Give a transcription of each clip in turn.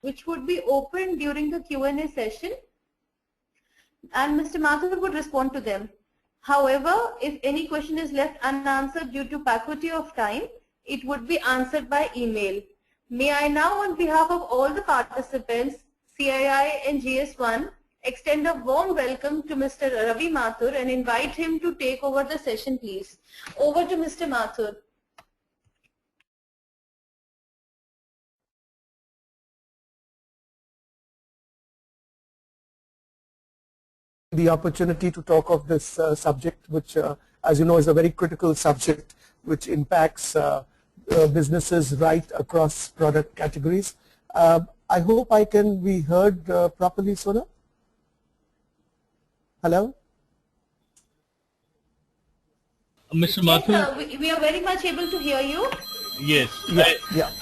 which would be open during the Q&A session, and Mr. Mathur would respond to them. However, if any question is left unanswered due to paucity of time, it would be answered by email. May I now, on behalf of all the participants, CII and GS1, extend a warm welcome to Mr. Ravi Mathur and invite him to take over the session, please. Over to Mr. Mathur. The opportunity to talk of this subject, which, as you know, is a very critical subject, which impacts businesses right across product categories. I hope I can be heard properly, Sona. Hello? Mr. Mathur? Yes, we are very much able to hear you. Yes.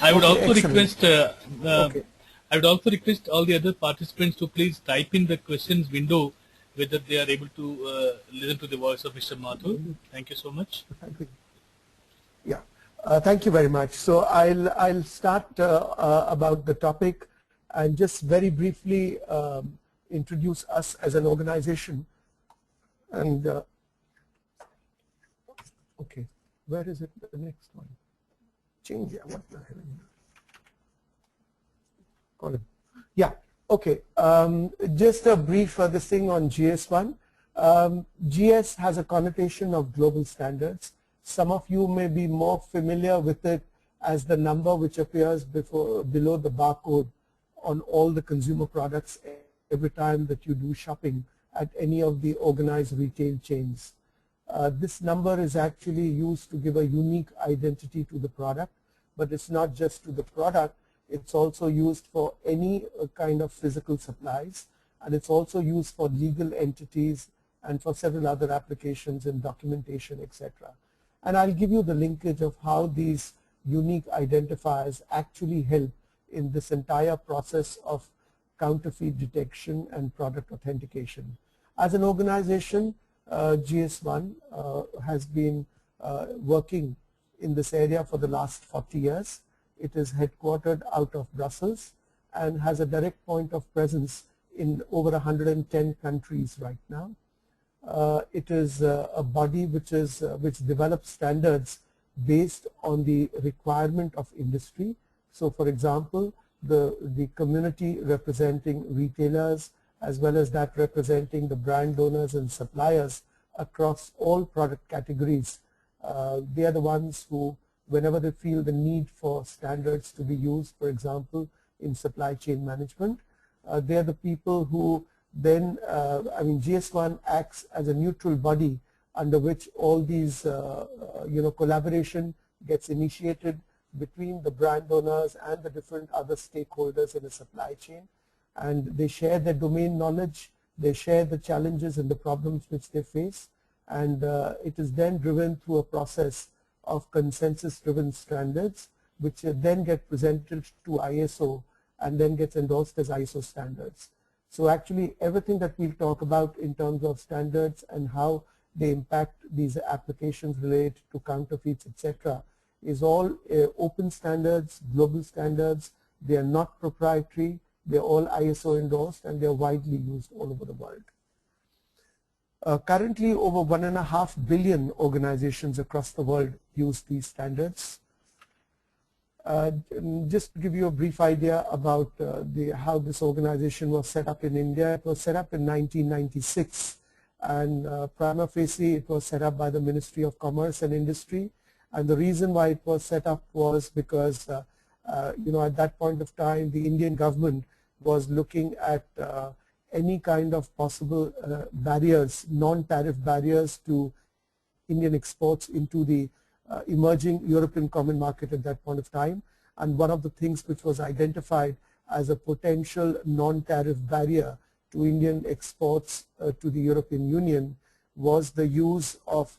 I would okay, also request okay. I would also request all the other participants to please type in the questions window whether they are able to listen to the voice of Mr. Mathur. Thank you so much. Yeah, thank you very much. So I'll start about the topic and just very briefly introduce us as an organization. And okay, where is it? The next one. Change. Yeah, what the hell? Colin. Yeah. Okay, just a brief this thing on GS1. GS has a connotation of global standards. Some of you may be more familiar with it as the number which appears below the barcode on all the consumer products every time that you do shopping at any of the organized retail chains. This number is actually used to give a unique identity to the product, but it's not just to the product. It's also used for any kind of physical supplies, and it's also used for legal entities and for several other applications in documentation, etc. And I'll give you the linkage of how these unique identifiers actually help in this entire process of counterfeit detection and product authentication. As an organization, GS1 has been working in this area for the last 40 years. It is headquartered out of Brussels and has a direct point of presence in over 110 countries right now. It is a body which develops standards based on the requirement of industry. So, for example, the community representing retailers as well as that representing the brand owners and suppliers across all product categories. They are the ones who, whenever they feel the need for standards to be used, for example, in supply chain management, they are the people who then, GS1 acts as a neutral body under which all these, collaboration gets initiated between the brand owners and the different other stakeholders in the supply chain. And they share their domain knowledge, they share the challenges and the problems which they face, and it is then driven through a process of consensus-driven standards, which then get presented to ISO and then gets endorsed as ISO standards. So actually everything that we'll talk about in terms of standards and how they impact these applications related to counterfeits, etc., is all open standards, global standards. They are not proprietary, they're all ISO endorsed, and they're widely used all over the world. Currently, over 1.5 billion organizations across the world use these standards. Just to give you a brief idea about how this organization was set up in India, it was set up in 1996, and prima facie it was set up by the Ministry of Commerce and Industry. And the reason why it was set up was because, at that point of time, the Indian government was looking at any kind of possible barriers, non-tariff barriers to Indian exports into the emerging European common market at that point of time. And one of the things which was identified as a potential non-tariff barrier to Indian exports to the European Union was the use of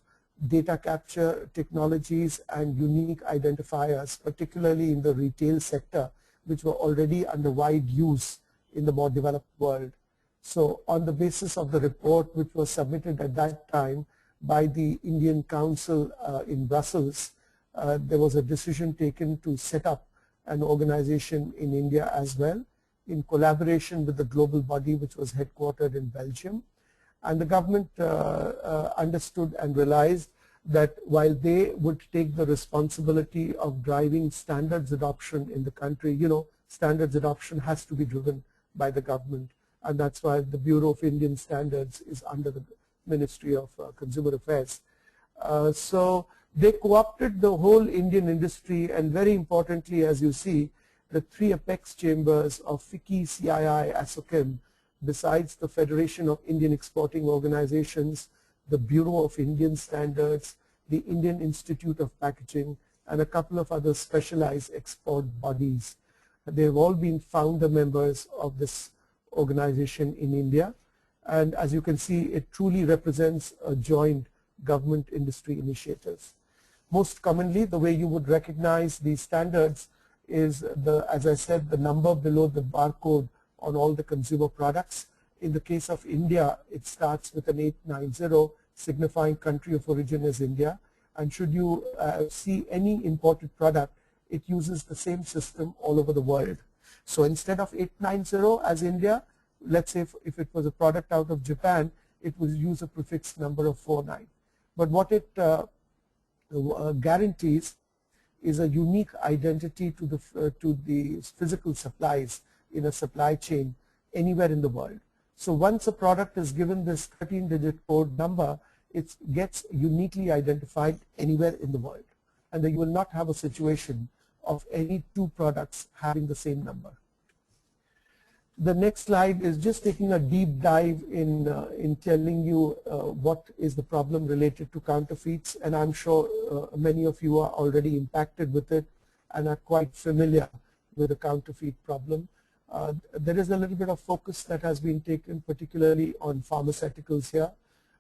data capture technologies and unique identifiers, particularly in the retail sector, which were already under wide use in the more developed world. So on the basis of the report which was submitted at that time by the Indian Council in Brussels, there was a decision taken to set up an organization in India as well. in collaboration with the global body which was headquartered in Belgium. And the government understood and realized that while they would take the responsibility of driving standards adoption in the country, standards adoption has to be driven by the government, and that's why the Bureau of Indian Standards is under the Ministry of Consumer Affairs. So they co-opted the whole Indian industry, and very importantly, as you see, the 3 apex chambers of FICCI, CII, ASSOCHEM, besides the Federation of Indian Exporting Organizations, the Bureau of Indian Standards, the Indian Institute of Packaging, and a couple of other specialized export bodies. They've all been founder members of this organization in India, and as you can see, it truly represents a joint government industry initiative. Most commonly, the way you would recognize these standards is as I said, the number below the barcode on all the consumer products. In the case of India, it starts with an 890 signifying country of origin as India, and should you see any imported product, it uses the same system all over the world. So instead of 890 as India, let's say if it was a product out of Japan, it would use a prefix number of 49. But what it guarantees is a unique identity to the physical supplies in a supply chain anywhere in the world. So once a product is given this 13-digit code number, it gets uniquely identified anywhere in the world, and then you will not have a situation of any 2 products having the same number. The next slide is just taking a deep dive in telling you what is the problem related to counterfeits, and I'm sure many of you are already impacted with it and are quite familiar with the counterfeit problem. There is a little bit of focus that has been taken particularly on pharmaceuticals here,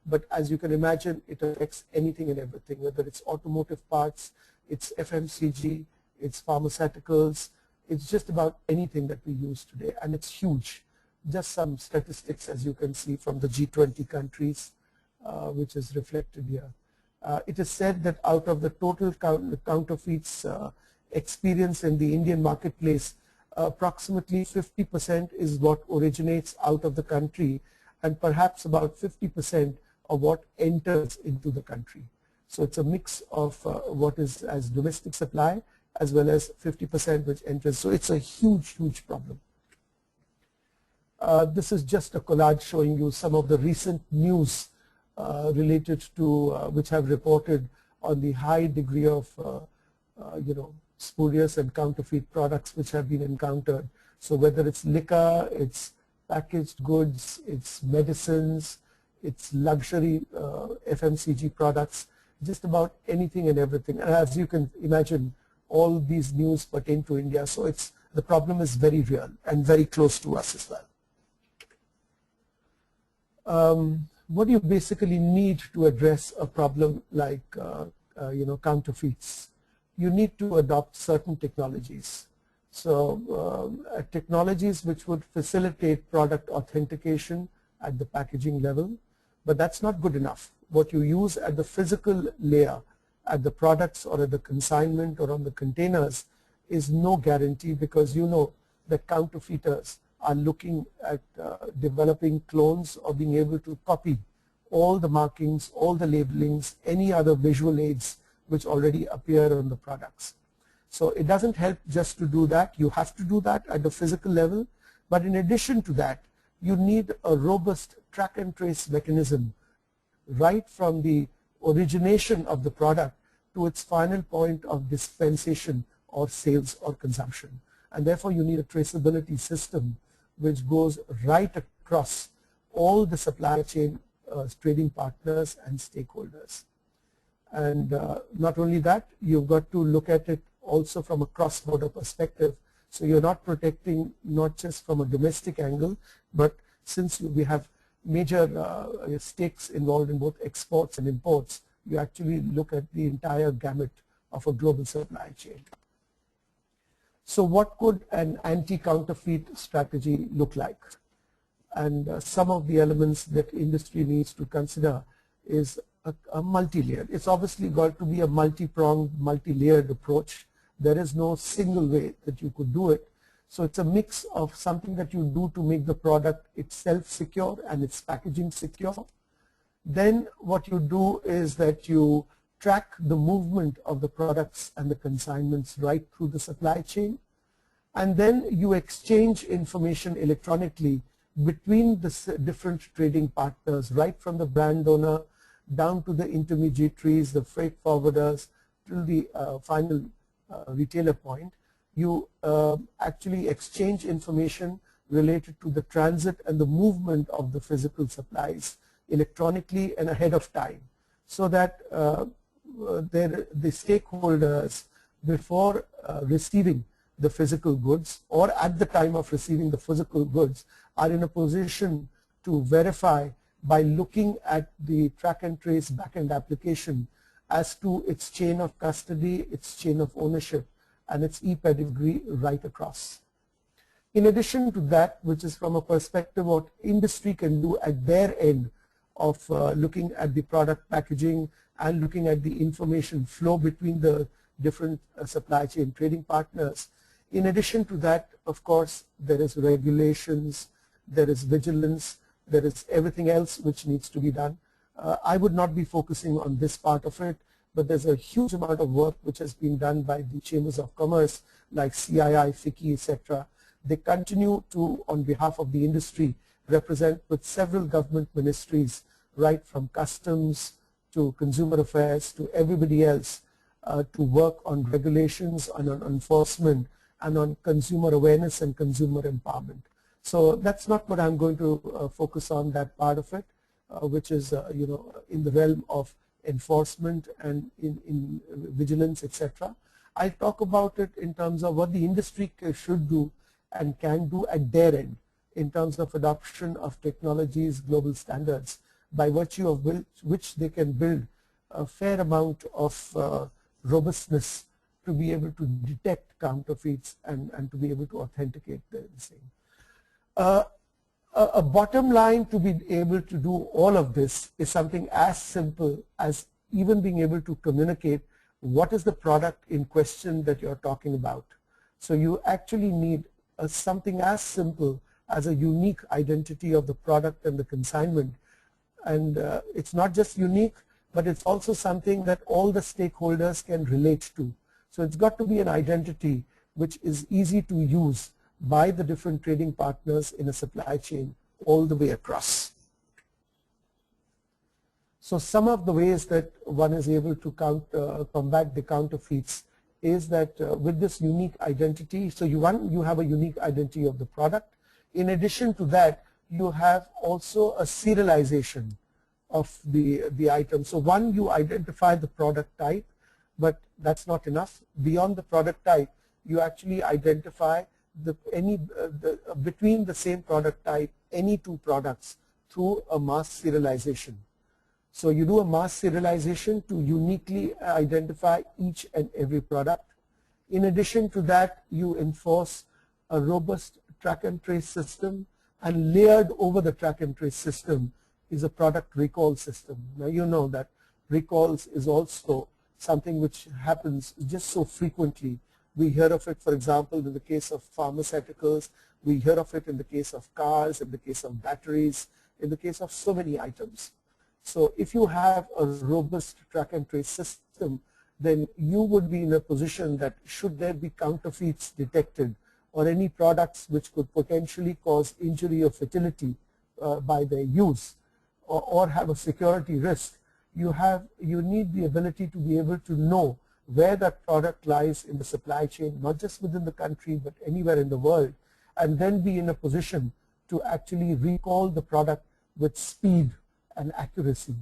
but as you can imagine, it affects anything and everything, whether it's automotive parts, it's FMCG, it's pharmaceuticals, it's just about anything that we use today, and it's huge. Just some statistics, as you can see, from the G20 countries, which is reflected here. It is said that out of the total counterfeits experienced in the Indian marketplace, approximately 50% is what originates out of the country, and perhaps about 50% of what enters into the country. So it's a mix of what is as domestic supply as well as 50% which enters. So it's a huge, huge problem. This is just a collage showing you some of the recent news related to which have reported on the high degree of spurious and counterfeit products which have been encountered. So whether it's liquor, it's packaged goods, it's medicines, it's luxury FMCG products, just about anything and everything. And as you can imagine, all these news pertain to India, so the problem is very real and very close to us as well. What do you basically need to address a problem like counterfeits? You need to adopt certain technologies. So technologies which would facilitate product authentication at the packaging level, but that's not good enough. What you use at the physical layer, at the products or at the consignment or on the containers, is no guarantee, because you know that counterfeiters are looking at developing clones or being able to copy all the markings, all the labelings, any other visual aids which already appear on the products. So it doesn't help just to do that. You have to do that at the physical level, but in addition to that, you need a robust track and trace mechanism right from the origination of the product to its final point of dispensation or sales or consumption. And therefore you need a traceability system which goes right across all the supply chain trading partners and stakeholders. And not only that, you've got to look at it also from a cross-border perspective. So you're not protecting not just from a domestic angle, but since we have major stakes involved in both exports and imports, you actually look at the entire gamut of a global supply chain. So what could an anti-counterfeit strategy look like? And some of the elements that industry needs to consider is a multi-layered. It's obviously got to be a multi-pronged, multi-layered approach. There is no single way that you could do it. So it's a mix of something that you do to make the product itself secure and its packaging secure. Then what you do is that you track the movement of the products and the consignments right through the supply chain. And then you exchange information electronically between the different trading partners, right from the brand owner down to the intermediaries, the freight forwarders, till the final retailer point. You actually exchange information related to the transit and the movement of the physical supplies electronically and ahead of time, so that the stakeholders, before receiving the physical goods or at the time of receiving the physical goods, are in a position to verify by looking at the track and trace backend application as to its chain of custody, its chain of ownership, and its e-pedigree right across. In addition to that, which is from a perspective what industry can do at their end of looking at the product packaging and looking at the information flow between the different supply chain trading partners. In addition to that, of course, there is regulations, there is vigilance, there is everything else which needs to be done. I would not be focusing on this part of it, but there's a huge amount of work which has been done by the chambers of commerce like CII, FICCI, etc. They continue to, on behalf of the industry, represent with several government ministries, right from customs to consumer affairs to everybody else, to work on regulations and on enforcement and on consumer awareness and consumer empowerment. So that's not what I'm going to focus on, that part of it, which is in the realm of enforcement and in vigilance, etc. I talk about it in terms of what the industry should do and can do at their end in terms of adoption of technologies, global standards, by virtue of which they can build a fair amount of robustness to be able to detect counterfeits and to be able to authenticate the same. A bottom line to be able to do all of this is something as simple as even being able to communicate what is the product in question that you're talking about. So you actually need something as simple as a unique identity of the product and the consignment. And it's not just unique, but it's also something that all the stakeholders can relate to. So it's got to be an identity which is easy to use by the different trading partners in a supply chain all the way across. So some of the ways that one is able to combat the counterfeits is that with this unique identity, so you have a unique identity of the product. In addition to that, you have also a serialization of the item. So one, you identify the product type, but that's not enough. Beyond the product type, you actually identify between the same product type, any two products through a mass serialization. So you do a mass serialization to uniquely identify each and every product. In addition to that, you enforce a robust track and trace system, and layered over the track and trace system is a product recall system. Now you know that recalls is also something which happens just so frequently. We hear of it, for example, in the case of pharmaceuticals. We hear of it in the case of cars, in the case of batteries, in the case of so many items. So if you have a robust track and trace system, then you would be in a position that should there be counterfeits detected or any products which could potentially cause injury or fatality by their use or have a security risk, you need the ability to be able to know where that product lies in the supply chain, not just within the country but anywhere in the world, and then be in a position to actually recall the product with speed and accuracy.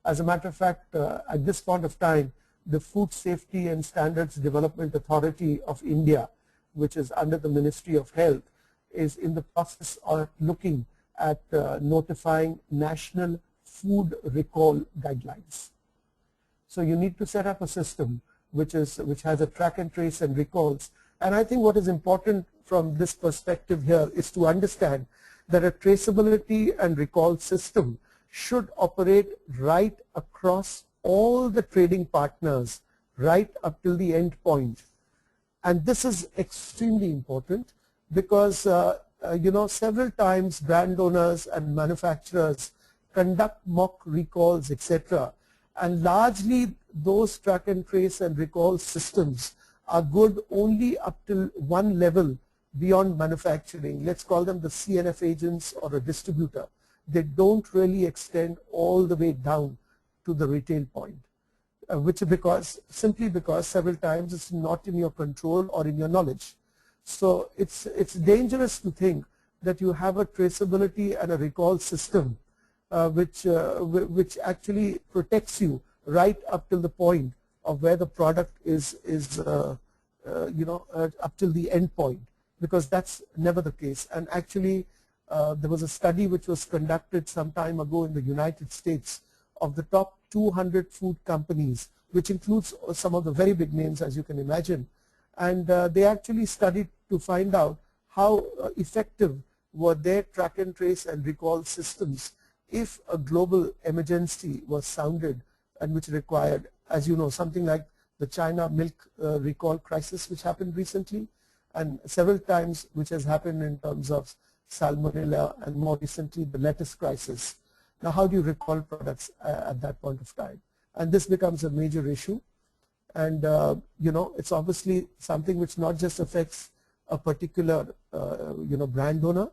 As a matter of fact, at this point of time, the Food Safety and Standards Development Authority of India, which is under the Ministry of Health, is in the process of looking at notifying national food recall guidelines. So you need to set up a system which has a track and trace and recalls. And I think what is important from this perspective here is to understand that a traceability and recall system should operate right across all the trading partners right up till the end point. And this is extremely important because several times brand owners and manufacturers conduct mock recalls, etc. And largely those track and trace and recall systems are good only up till one level beyond manufacturing. Let's call them the CNF agents or a distributor. They don't really extend all the way down to the retail point, simply because several times it's not in your control or in your knowledge. So it's dangerous to think that you have a traceability and a recall system which actually protects you right up till the point of where the product is up till the end point, because that's never the case. And actually there was a study which was conducted some time ago in the United States of the top 200 food companies, which includes some of the very big names, as you can imagine. And they actually studied to find out how effective were their track and trace and recall systems if a global emergency was sounded, and which required, as you know, something like the China milk recall crisis which happened recently, and several times which has happened in terms of salmonella, and more recently the lettuce crisis. Now, how do you recall products at that point of time? And this becomes a major issue. And it's obviously something which not just affects a particular brand owner,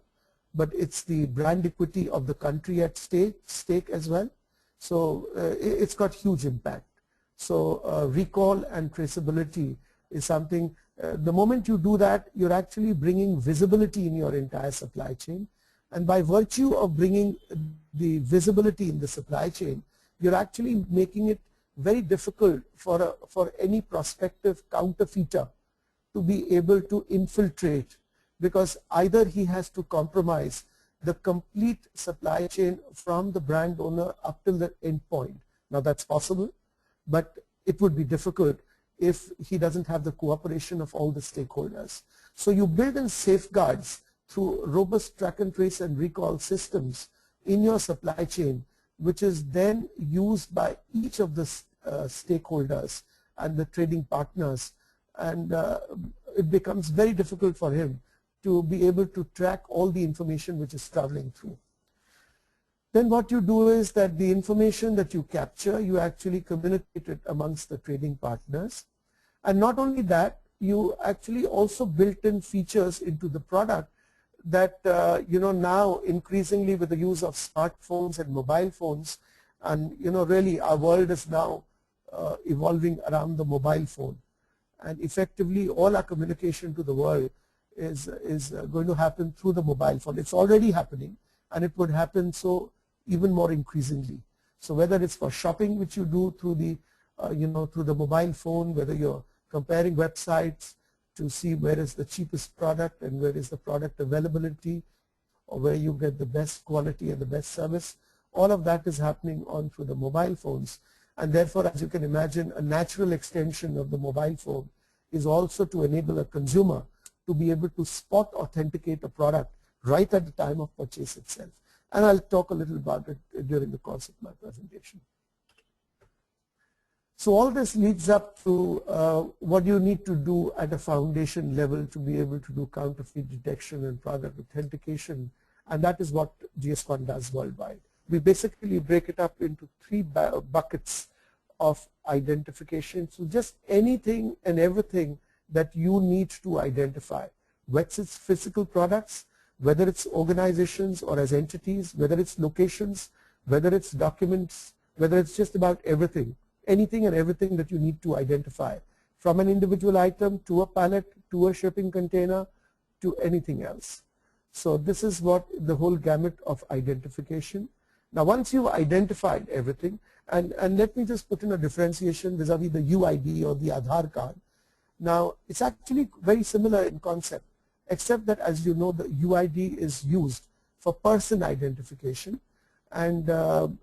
but it's the brand equity of the country at stake as well. So it's got huge impact. So recall and traceability is something, the moment you do that, you're actually bringing visibility in your entire supply chain. And by virtue of bringing the visibility in the supply chain, you're actually making it very difficult for any prospective counterfeiter to be able to infiltrate, because either he has to compromise the complete supply chain from the brand owner up till the end point. Now that's possible, but it would be difficult if he doesn't have the cooperation of all the stakeholders. So you build in safeguards through robust track and trace and recall systems in your supply chain, which is then used by each of the stakeholders and the trading partners, and it becomes very difficult for him to be able to track all the information which is traveling through. Then what you do is that the information that you capture, you actually communicate it amongst the trading partners. And not only that, you actually also built in features into the product that now increasingly with the use of smartphones and mobile phones, and really our world is now evolving around the mobile phone, and effectively all our communication to the world is going to happen through the mobile phone. It's already happening, and it would happen so even more increasingly. So whether it's for shopping, which you do through the through the mobile phone, whether you're comparing websites to see where is the cheapest product and where is the product availability, or where you get the best quality and the best service, all of that is happening on through the mobile phones. And therefore, as you can imagine, a natural extension of the mobile phone is also to enable a consumer to be able to spot authenticate a product right at the time of purchase itself. And I'll talk a little about it during the course of my presentation. So all this leads up to what you need to do at a foundation level to be able to do counterfeit detection and product authentication, and that is what GS1 does worldwide. We basically break it up into three buckets of identification. So just anything and everything that you need to identify, whether it's physical products, whether it's organizations or as entities, whether it's locations, whether it's documents, whether it's just about everything, anything and everything that you need to identify, from an individual item to a pallet to a shipping container to anything else. So this is what the whole gamut of identification. Now once you've identified everything, and let me just put in a differentiation vis-a-vis the UID or the Aadhaar card. Now it's actually very similar in concept, except that, as you know, the UID is used for person identification, and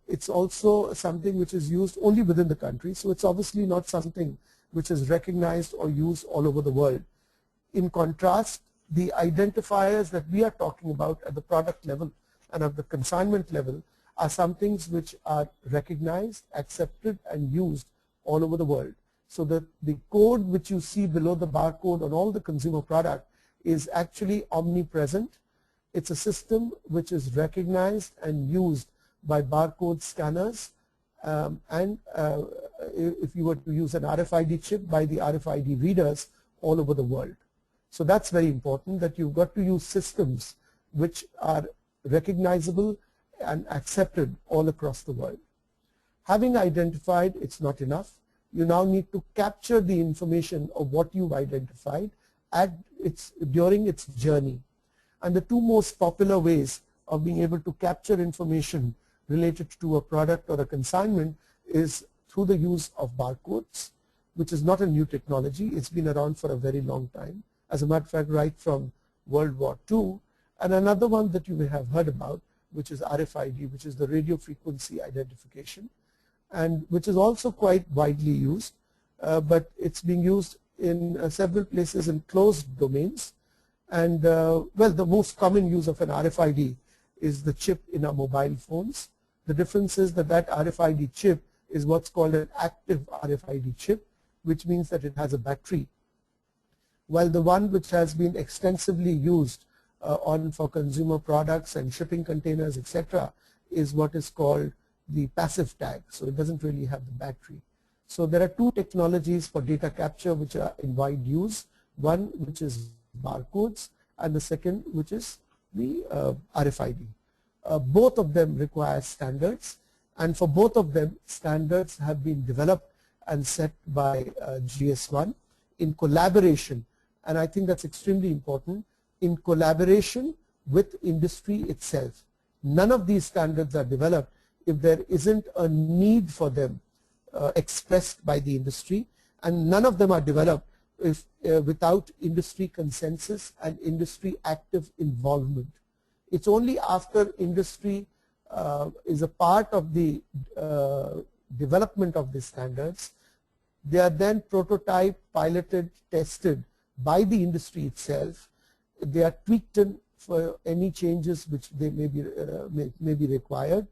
it's also something which is used only within the country, so it's obviously not something which is recognized or used all over the world. In contrast, the identifiers that we are talking about at the product level and at the consignment level are some things which are recognized, accepted and used all over the world. So that the code which you see below the barcode on all the consumer product is actually omnipresent. It's a system which is recognized and used by barcode scanners and if you were to use an RFID chip, by the RFID readers all over the world. So that's very important, that you've got to use systems which are recognizable and accepted all across the world. Having identified, it's not enough. You now need to capture the information of what you've identified during its journey. And the two most popular ways of being able to capture information related to a product or a consignment is through the use of barcodes, which is not a new technology. It's been around for a very long time. As a matter of fact, right from World War II. And another one that you may have heard about, which is RFID, which is the radio frequency identification, and which is also quite widely used, but it's being used in several places in closed domains. And well, the most common use of an RFID is the chip in our mobile phones. The difference is that that RFID chip is what's called an active RFID chip, which means that it has a battery, while the one which has been extensively used for consumer products and shipping containers, etc., is what is called the passive tag. So it doesn't really have the battery. So there are two technologies for data capture which are in wide use. One which is barcodes, and the second which is the RFID. Both of them require standards, and for both of them standards have been developed and set by GS1 in collaboration, and I think that's extremely important, in collaboration with industry itself. None of these standards are developed if there isn't a need for them expressed by the industry, and none of them are developed if, without industry consensus and industry active involvement. It's only after industry is a part of the development of these standards, they are then prototyped, piloted, tested by the industry itself. They are tweaked in for any changes which they may be required,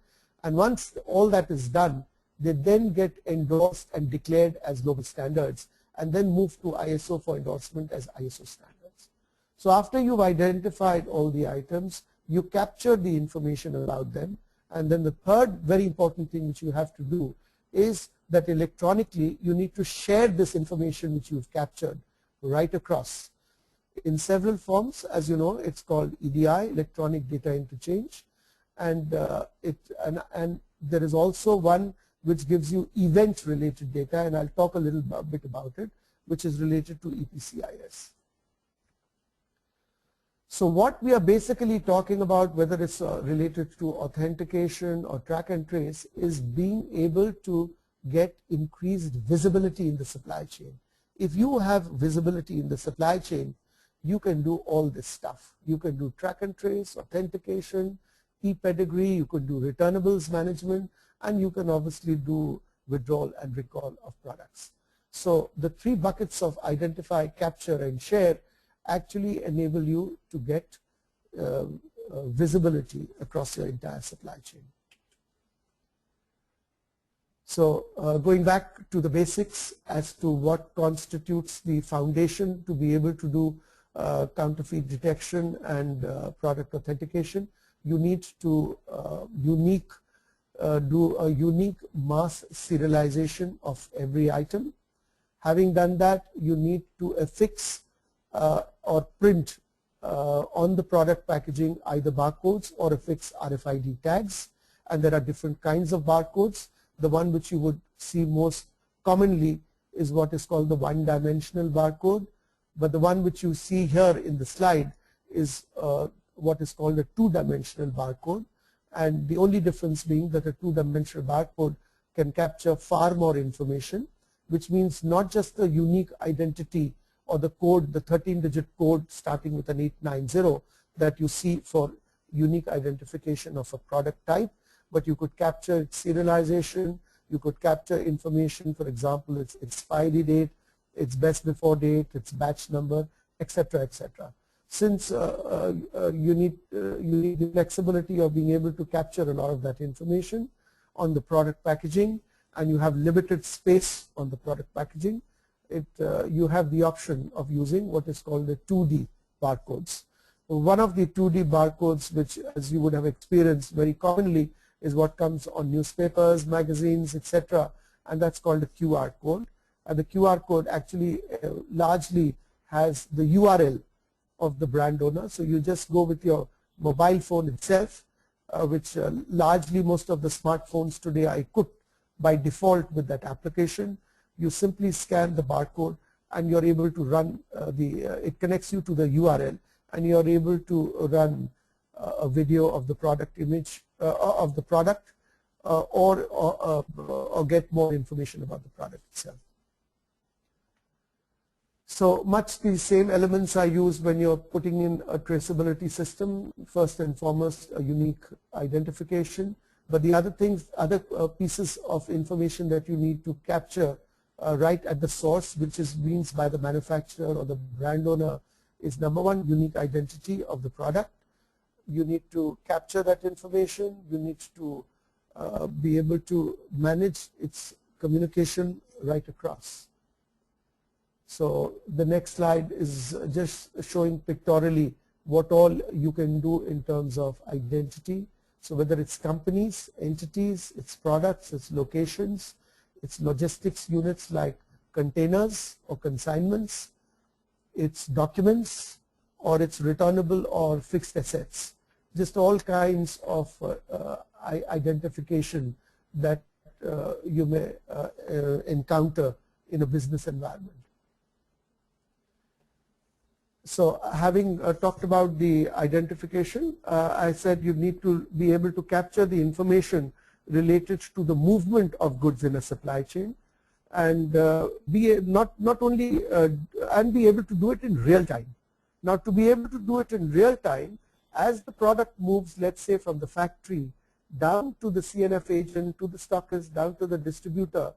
and once all that is done, they then get endorsed and declared as global standards, and then move to ISO for endorsement as ISO standards. So after you've identified all the items, you capture the information about them, and then the third very important thing which you have to do is that electronically you need to share this information which you've captured right across in several forms. As you know, it's called EDI, electronic data interchange, and there is also one which gives you event related data, and I'll talk a little bit about it, which is related to EPCIS. So what we are basically talking about, whether it's related to authentication or track and trace, is being able to get increased visibility in the supply chain. If you have visibility in the supply chain, you can do all this stuff. You can do track and trace, authentication, e-pedigree, you could do returnables management, and you can obviously do withdrawal and recall of products. So the three buckets of identify, capture, and share actually enable you to get visibility across your entire supply chain. So going back to the basics as to what constitutes the foundation to be able to do counterfeit detection and product authentication, you need to do a unique mass serialization of every item. Having done that, you need to affix or print on the product packaging either barcodes or affix RFID tags, and there are different kinds of barcodes. The one which you would see most commonly is what is called the one-dimensional barcode, but the one which you see here in the slide is what is called a two-dimensional barcode, and the only difference being that a two-dimensional barcode can capture far more information, which means not just the unique identity or the code, the 13-digit code starting with an 890 that you see for unique identification of a product type, but you could capture its serialization, you could capture information, for example, its expiry date, its best before date, its batch number, etc., etc. Since you need the flexibility of being able to capture a lot of that information on the product packaging, and you have limited space on the product packaging, you have the option of using what is called a 2D barcodes. One of the 2D barcodes, which as you would have experienced very commonly, is what comes on newspapers, magazines, etc., and that's called a QR code. And the QR code actually largely has the URL of the brand owner. So you just go with your mobile phone itself, which largely most of the smartphones today are equipped by default with that application. You simply scan the barcode and you're able to run it connects you to the URL, and you're able to run a video of the product image of the product or get more information about the product itself. So much the same elements are used when you're putting in a traceability system. First and foremost, a unique identification, but the other things, other pieces of information that you need to capture right at the source, which is means by the manufacturer or the brand owner, is number one, unique identity of the product. You need to capture that information. You need to be able to manage its communication right across. So the next slide is just showing pictorially what all you can do in terms of identity. So whether it's companies, entities, its products, its locations, its logistics units like containers or consignments, its documents, or its returnable or fixed assets. Just all kinds of identification that you may encounter in a business environment. So having talked about the identification, I said you need to be able to capture the information related to the movement of goods in a supply chain, and be not only and be able to do it in real time. Now, to be able to do it in real time, as the product moves, let's say from the factory down to the CNF agent, to the stockist, down to the distributor,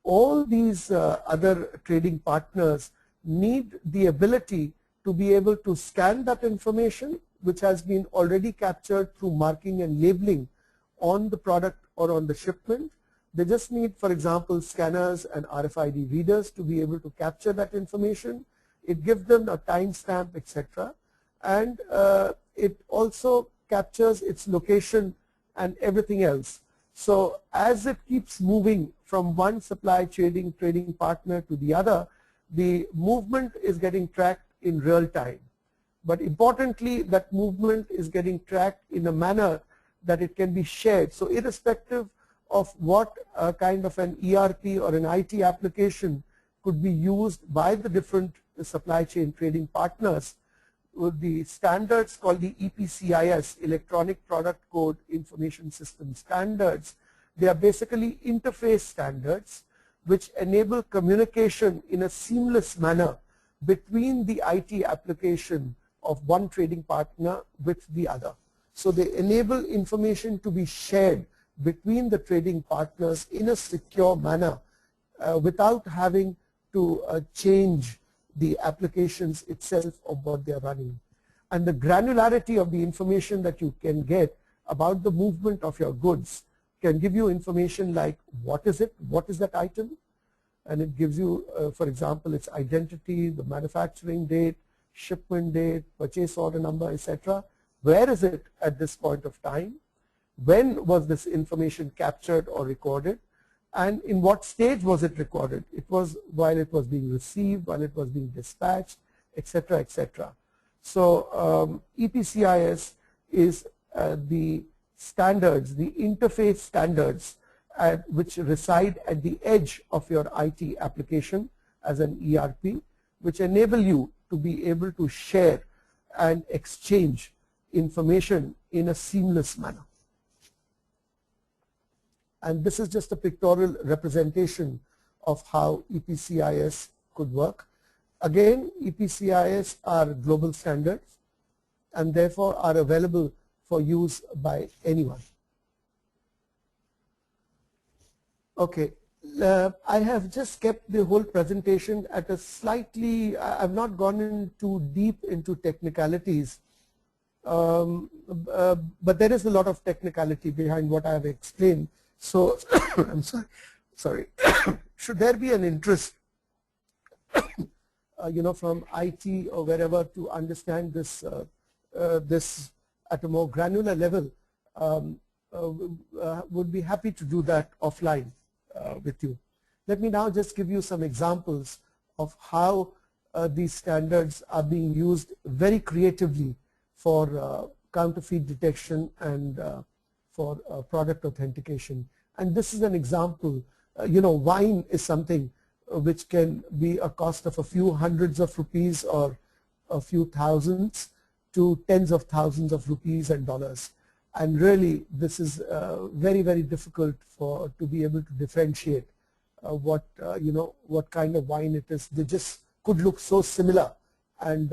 all these other trading partners need the ability to be able to scan that information, which has been already captured through marking and labeling on the product or on the shipment. They just need, for example, scanners and RFID readers to be able to capture that information. It gives them a timestamp, etc. And it also captures its location and everything else. So as it keeps moving from one supply trading partner to the other, the movement is getting tracked in real time. But importantly, that movement is getting tracked in a manner that it can be shared. So irrespective of what kind of an ERP or an IT application could be used by the different supply chain trading partners, with the standards called the EPCIS, Electronic Product Code Information System Standards, they are basically interface standards which enable communication in a seamless manner between the IT application of one trading partner with the other. So they enable information to be shared between the trading partners in a secure manner without having to change the applications itself of what they are running. And the granularity of the information that you can get about the movement of your goods can give you information like what is it, what is that item, and it gives you, for example, its identity, the manufacturing date, shipment date, purchase order number, etc. Where is it at this point of time? When was this information captured or recorded? And in what stage was it recorded? It was while it was being received, while it was being dispatched, etc., etc. So EPCIS is the standards, the interface standards which reside at the edge of your IT application as an ERP, which enable you to be able to share and exchange information in a seamless manner. And this is just a pictorial representation of how EPCIS could work. Again, EPCIS are global standards and therefore are available for use by anyone. Okay, I have just kept the whole presentation at a slightly, I've not gone in too deep into technicalities, but there is a lot of technicality behind what I have explained. So, I'm sorry, should there be an interest from IT or wherever to understand this, this at a more granular level, would be happy to do that offline with you. Let me now just give you some examples of how these standards are being used very creatively for counterfeit detection and for product authentication. And this is an example. Wine is something which can be a cost of a few hundreds of rupees or a few thousands to tens of thousands of rupees and dollars. And really, this is very, very difficult to be able to differentiate what kind of wine it is. They just could look so similar, and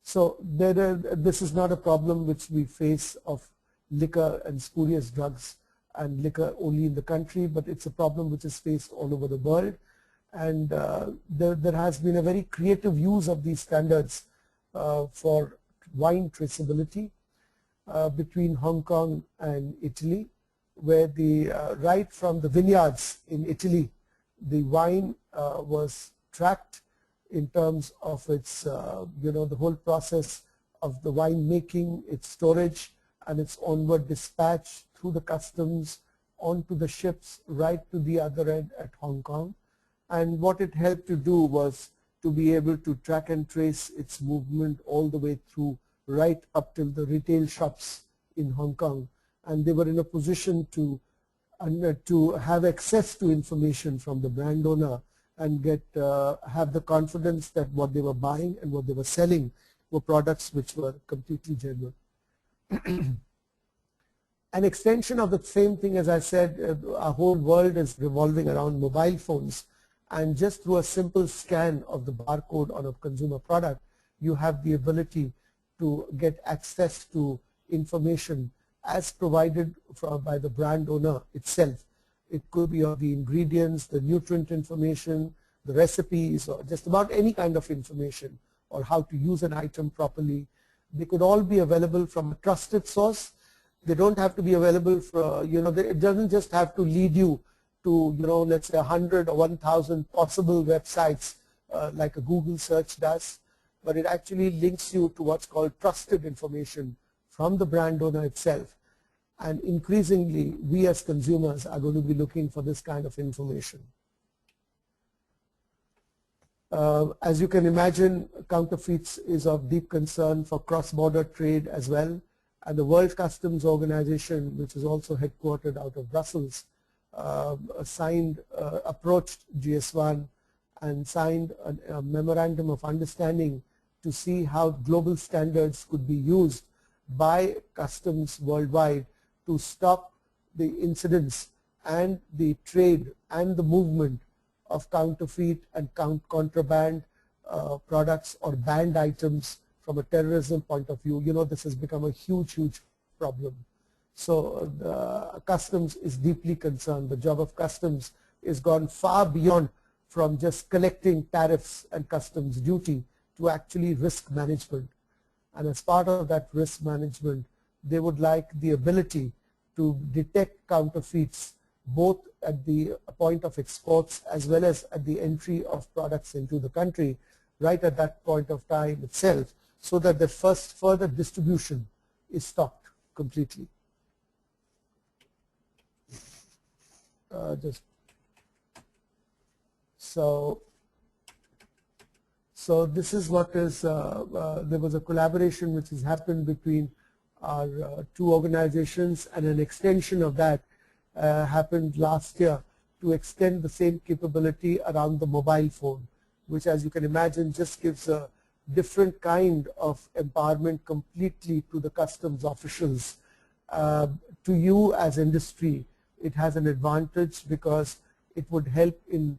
so this is not a problem which we face of liquor and spurious drugs and liquor only in the country, but it's a problem which is faced all over the world. And there has been a very creative use of these standards for wine traceability between Hong Kong and Italy, where right from the vineyards in Italy, the wine was tracked in terms of its, the whole process of the wine making, its storage, and its onward dispatch through the customs onto the ships right to the other end at Hong Kong. And what it helped to do was to be able to track and trace its movement all the way through right up till the retail shops in Hong Kong. And they were in a position to have access to information from the brand owner and have the confidence that what they were buying and what they were selling were products which were completely genuine. An extension of the same thing, as I said, our whole world is revolving around mobile phones, and just through a simple scan of the barcode on a consumer product, you have the ability to get access to information as provided by the brand owner itself. It could be of the ingredients, the nutrient information, the recipes, or just about any kind of information, or how to use an item properly. They could all be available from a trusted source. They don't have to be available for, it doesn't just have to lead you to, let's say 100 or 1,000 possible websites like a Google search does, but it actually links you to what's called trusted information from the brand owner itself. And increasingly, we as consumers are going to be looking for this kind of information. As you can imagine, counterfeits is of deep concern for cross-border trade as well. And the World Customs Organization, which is also headquartered out of Brussels, approached GS1 and signed a memorandum of understanding to see how global standards could be used by customs worldwide to stop the incidents and the trade and the movement of counterfeit and contraband products or banned items from a terrorism point of view. This has become a huge, huge problem. So the customs is deeply concerned. The job of customs is gone far beyond from just collecting tariffs and customs duty to actually risk management. And as part of that risk management, they would like the ability to detect counterfeits both at the point of exports as well as at the entry of products into the country right at that point of time itself, so that the further distribution is stopped completely. So this is what is, there was a collaboration which has happened between our two organizations, and an extension of that happened last year to extend the same capability around the mobile phone, which, as you can imagine, just gives a different kind of empowerment completely to the customs officials. To you as industry, it has an advantage because it would help in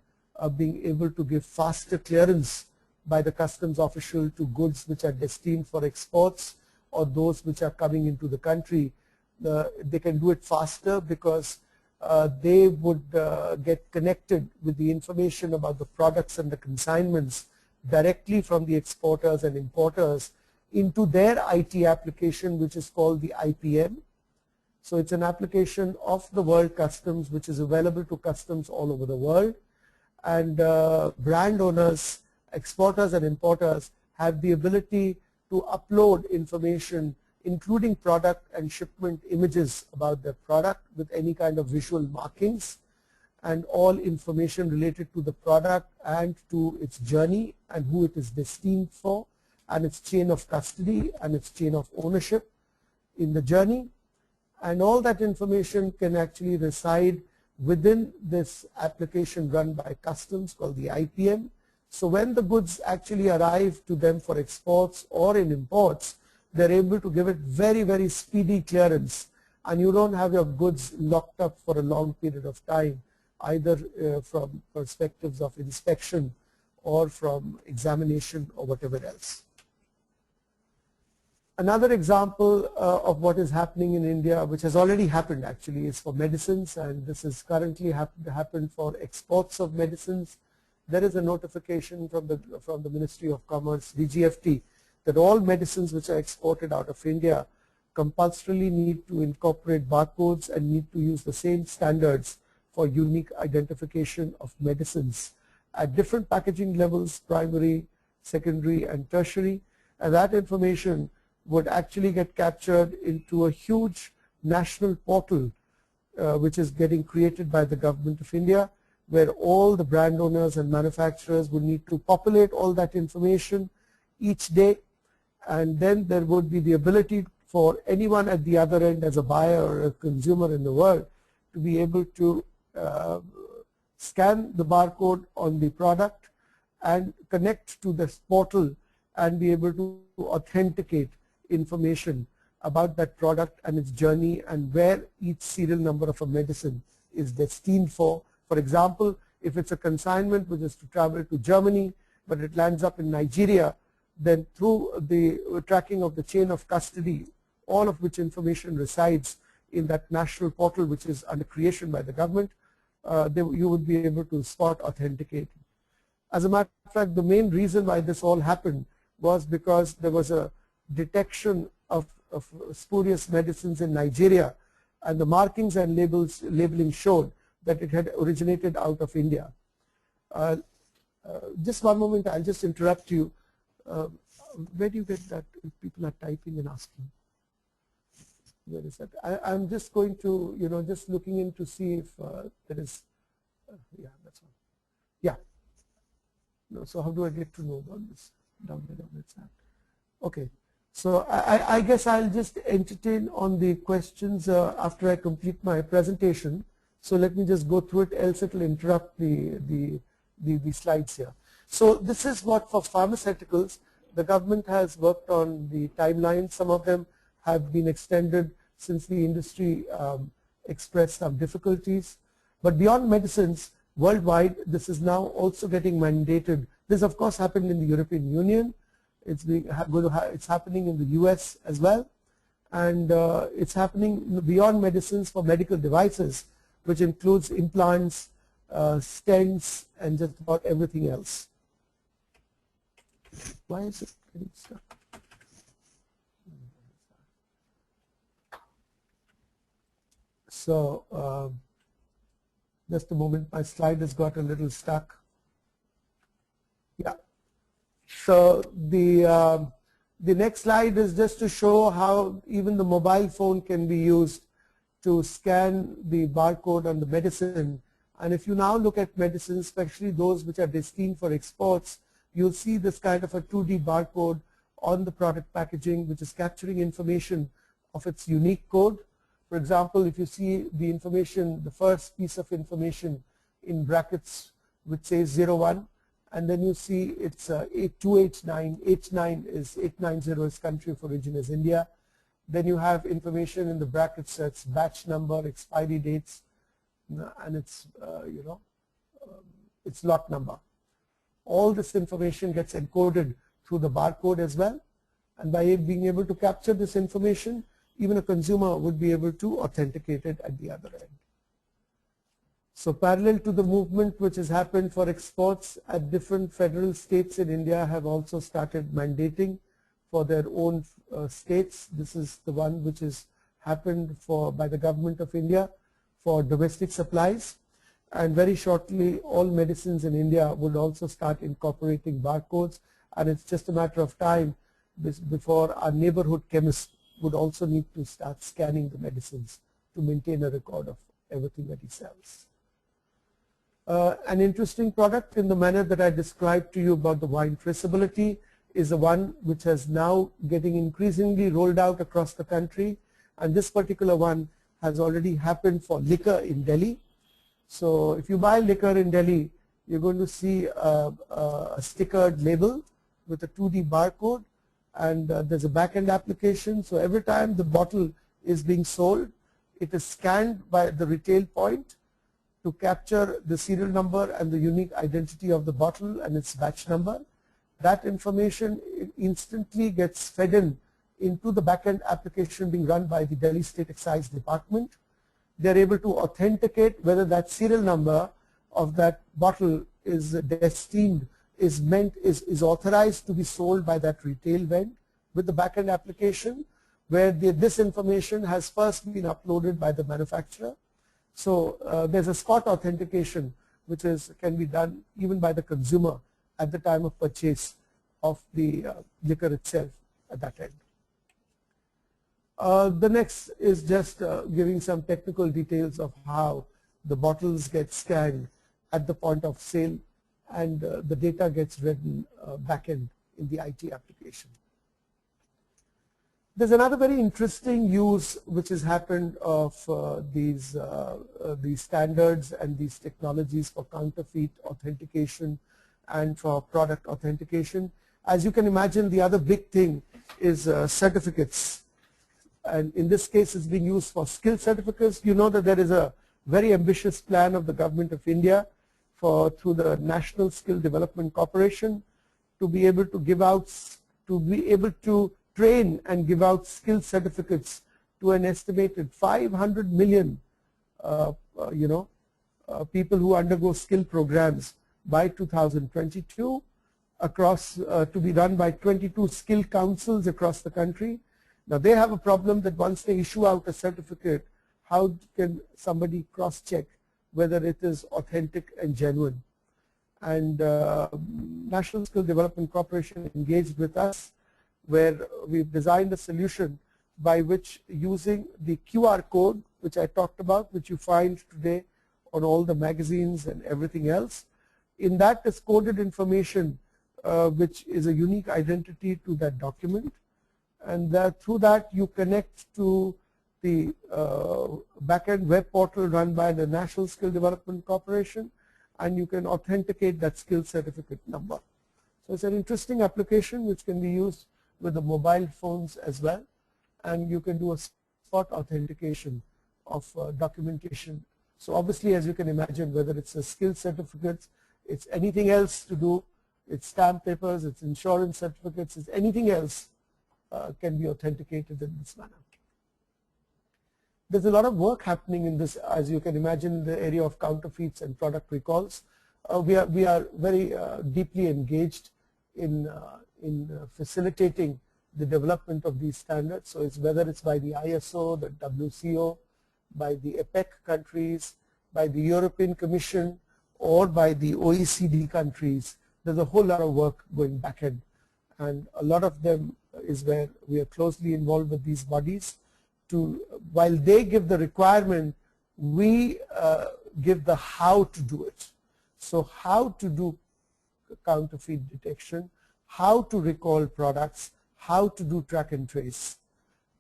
being able to give faster clearance by the customs official to goods which are destined for exports or those which are coming into the country. They can do it faster because they would get connected with the information about the products and the consignments directly from the exporters and importers into their IT application, which is called the IPM. So it's an application of the World Customs which is available to customs all over the world, and brand owners exporters and importers have the ability to upload information including product and shipment images about their product with any kind of visual markings, and all information related to the product and to its journey and who it is destined for, and its chain of custody and its chain of ownership in the journey. And all that information can actually reside within this application run by customs called the IPM. So when the goods actually arrive to them for exports or in imports, they're able to give it very, very speedy clearance, and you don't have your goods locked up for a long period of time, either from perspectives of inspection or from examination or whatever else. Another example of what is happening in India, which has already happened actually, is for medicines, and this is currently happened for exports of medicines. There is a notification from the Ministry of Commerce, DGFT, that all medicines which are exported out of India compulsorily need to incorporate barcodes and need to use the same standards for unique identification of medicines at different packaging levels, primary, secondary, and tertiary. And that information would actually get captured into a huge national portal which is getting created by the Government of India, where all the brand owners and manufacturers will need to populate all that information each day, and then there would be the ability for anyone at the other end as a buyer or a consumer in the world to be able to scan the barcode on the product and connect to this portal and be able to authenticate information about that product and its journey and where each serial number of a medicine is destined for. For example, if it's a consignment which is to travel to Germany but it lands up in Nigeria, then through the tracking of the chain of custody, all of which information resides in that national portal which is under creation by the government, you would be able to spot authenticate. As a matter of fact, the main reason why this all happened was because there was a detection of spurious medicines in Nigeria, and the markings and labeling showed that it had originated out of India. Just one moment, I'll just interrupt you. Where do you get that if people are typing and asking? Where is that? I'm just going to, just looking in to see if there is, yeah, that's all. Yeah. No, so how do I get to know about this? Down there, okay. So I guess I'll just entertain on the questions after I complete my presentation. So let me just go through it, else it will interrupt the slides here. So this is what for pharmaceuticals, the government has worked on the timeline. Some of them have been extended since the industry expressed some difficulties. But beyond medicines, worldwide, this is now also getting mandated. This of course happened in the European Union. It's happening in the US as well. And it's happening beyond medicines for medical devices, which includes implants, stents, and just about everything else. Why is it getting stuck? So just a moment, my slide has got a little stuck. Yeah. So the next slide is just to show how even the mobile phone can be used to scan the barcode on the medicine. And if you now look at medicines, especially those which are destined for exports, you'll see this kind of a 2D barcode on the product packaging, which is capturing information of its unique code. For example, if you see the information, the first piece of information in brackets which says 01, and then you see it's 8289, 89 is 890 is country of origin is India. Then you have information in the brackets that's batch number, expiry dates, and it's its lot number. All this information gets encoded through the barcode as well, and by being able to capture this information, even a consumer would be able to authenticate it at the other end. So parallel to the movement which has happened for exports, at different federal states in India have also started mandating for their own states. This is the one which has happened by the Government of India for domestic supplies. and very shortly all medicines in India would also start incorporating barcodes, and it's just a matter of time before our neighborhood chemist would also need to start scanning the medicines to maintain a record of everything that he sells. An interesting product in the manner that I described to you about the wine traceability is the one which has now getting increasingly rolled out across the country, and this particular one has already happened for liquor in Delhi. So if you buy liquor in Delhi, you're going to see a stickered label with a 2D barcode, and there's a back-end application. So every time the bottle is being sold, it is scanned by the retail point to capture the serial number and the unique identity of the bottle and its batch number. That information instantly gets fed into the back-end application being run by the Delhi State Excise Department. They're able to authenticate whether that serial number of that bottle is destined, is authorized to be sold by that retail vend with the back-end application, where this information has first been uploaded by the manufacturer. So there's a spot authentication which can be done even by the consumer at the time of purchase of the liquor itself at that end. The next is just giving some technical details of how the bottles get scanned at the point of sale, and the data gets written back end in the IT application. There's another very interesting use which has happened of these standards and these technologies for counterfeit authentication and for product authentication. As you can imagine, the other big thing is certificates. And in this case, it's being used for skill certificates. You know that there is a very ambitious plan of the government of India through the National Skill Development Corporation to be able to give out, to train and give out skill certificates to an estimated 500 million people who undergo skill programs by 2022 across to be run by 22 skill councils across the country. Now they have a problem that once they issue out a certificate, how can somebody cross-check whether it is authentic and genuine? And National Skill Development Corporation engaged with us, where we've designed a solution by which, using the QR code which I talked about, which you find today on all the magazines and everything else, in that is coded information which is a unique identity to that document, and through that you connect to the back-end web portal run by the National Skill Development Corporation, and you can authenticate that skill certificate number. So it's an interesting application which can be used with the mobile phones as well, and you can do a spot authentication of documentation. So obviously, as you can imagine, whether it's a skill certificate, it's anything else to do, it's stamp papers, it's insurance certificates, it's anything else can be authenticated in this manner. There's a lot of work happening in this, as you can imagine, in the area of counterfeits and product recalls. We are very deeply engaged in facilitating the development of these standards. So it's whether it's by the ISO, the WCO, by the APEC countries, by the European Commission, or by the OECD countries. There's a whole lot of work going back end, and a lot of them is where we are closely involved with these bodies. While they give the requirement, we give the how to do it. So how to do counterfeit detection, how to recall products, how to do track and trace.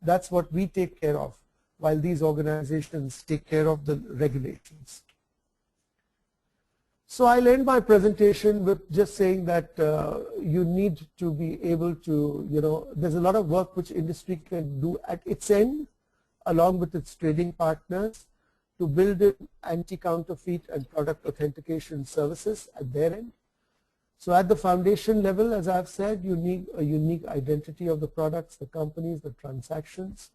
That's what we take care of, while these organizations take care of the regulations. So I'll end my presentation with just saying that you need to be able to, there's a lot of work which industry can do at its end, along with its trading partners, to build in anti-counterfeit and product authentication services at their end. So at the foundation level, as I've said, you need a unique identity of the products, the companies, the transactions.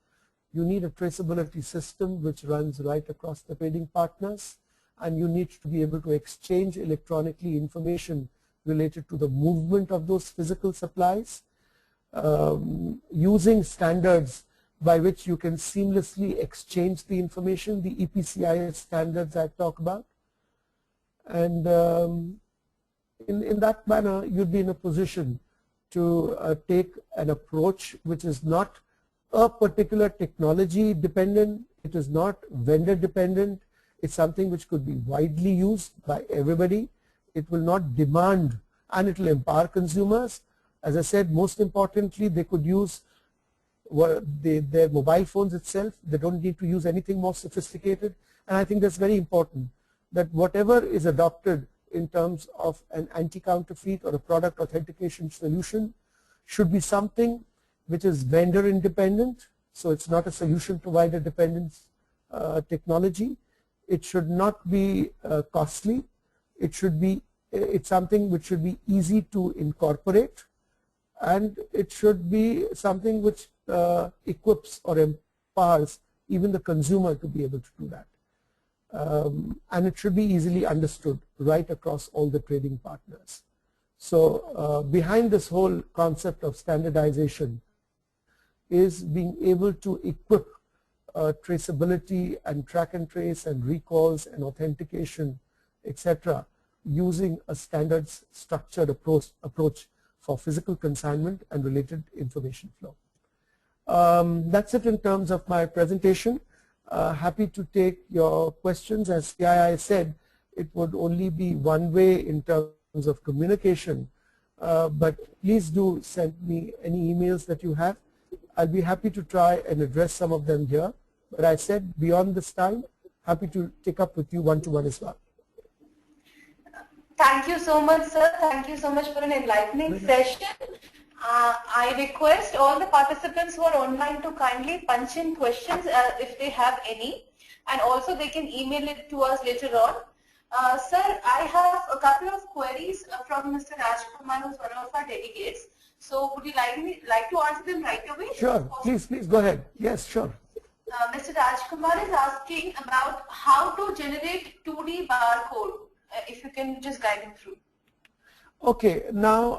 You need a traceability system which runs right across the trading partners, and you need to be able to exchange electronically information related to the movement of those physical supplies, using standards by which you can seamlessly exchange the information, the EPCIS standards I talk about. And in that manner, you'd be in a position to take an approach which is not a particular technology dependent, it is not vendor dependent, it's something which could be widely used by everybody. It will not demand, and it will empower consumers. As I said, most importantly, they could use their mobile phones itself. They don't need to use anything more sophisticated. And I think that's very important, that whatever is adopted in terms of an anti-counterfeit or a product authentication solution should be something which is vendor independent. So it's not a solution provider dependent technology. It should not be costly. It's something which should be easy to incorporate, and it should be something which equips or empowers even the consumer to be able to do that. And it should be easily understood right across all the trading partners. So behind this whole concept of standardization is being able to equip traceability and track and trace and recalls and authentication, etc., using a standards structured approach for physical consignment and related information flow. That's it in terms of my presentation. Happy to take your questions. As CII said, it would only be one way in terms of communication, but please do send me any emails that you have. I'll be happy to try and address some of them here. But I said beyond this time, happy to take up with you one-to-one as well. Thank you so much, sir. Thank you so much for an enlightening session. I request all the participants who are online to kindly punch in questions if they have any, and also they can email it to us later on. Sir, I have a couple of queries from Mr. Rajkumar, who's one of our delegates. So would you like to answer them right away? Sure, please go ahead. Yes, sure. Mr. Rajkumar is asking about how to generate 2D barcode. If you can just guide him through. Okay, now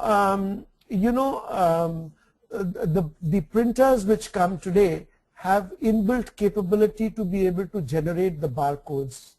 the printers which come today have inbuilt capability to be able to generate the barcodes